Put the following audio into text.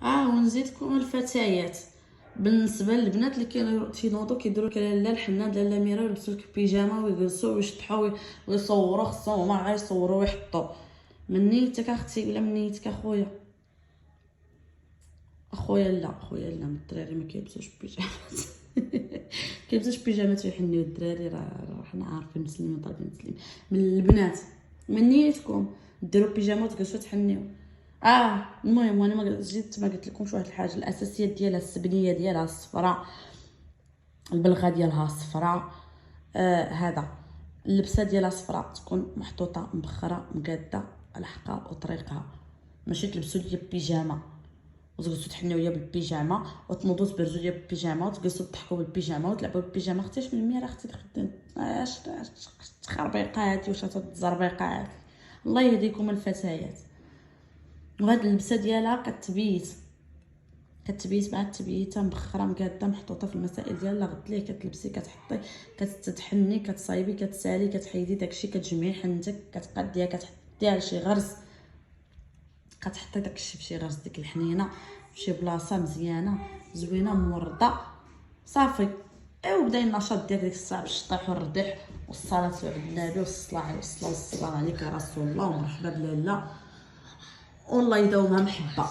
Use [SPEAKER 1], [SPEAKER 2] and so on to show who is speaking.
[SPEAKER 1] ونزيدكم الفتيات بالنسبه للبنات اللي تينوضوا كيديروا لاله الحنان لاله ميرا ويلبسوا البيجامه ويجلسوا ويشطحوا ويصوروا، خصهم هما غير يصوروا ويحطوا. من نيتك اختي ولا من نيتك اخويا؟ اخويا لا من الدراري ما كيلبسوش بيجامات كيلبسوش بيجامات ويحنيو الدراري، راه حنا عارفين مسلمين طالبين مسلمين. من البنات من نيتكم ديروا بيجامات وتجلسوا تحنيو. المهم وانا ما جيت ما قلت لكمش واحد الحاجه الاساسيه ديالها السبنيه ديالها الصفراء، البلغه ديالها الصفراء. هذا اللبسه ديالها صفراء تكون محطوطه مبخره مقاده على حقها وطريقها، ماشي تلبسوا ليا بيجامه وتجلسوا تحنيو ليا بالبيجامه وتنوضوا تبرزوا ليا بالبيجامه وتجلسوا تضحكوا بالبيجامه وتلعبوا بالبيجامه. اختي من الميرا اختي خدام اش تخربيقه هادي واش تزربيقه هادي. الله يهديكم الفتيات. وهاد اللبسه ديالها كتبيت مع التبييته مبخره مقاده محطوطه في المسائل ديالها، غد ليه كتلبسي كتحطي كتتحني كتصايبي كتسالي كتحيدي داكشي كتجمعي حنتك كتقاديها كتحطيها لشي غرز، كتحطي داكشي فشي غرز ديك الحنينه فشي بلاصه مزيانه زوينه مورده صافي. وبدا النشاط ديال ديك الساعه بالشطيح والردح والصلاه على النبي والصلاه عليك يا رسول الله ومرحبا بلاله والله يداومها محبه.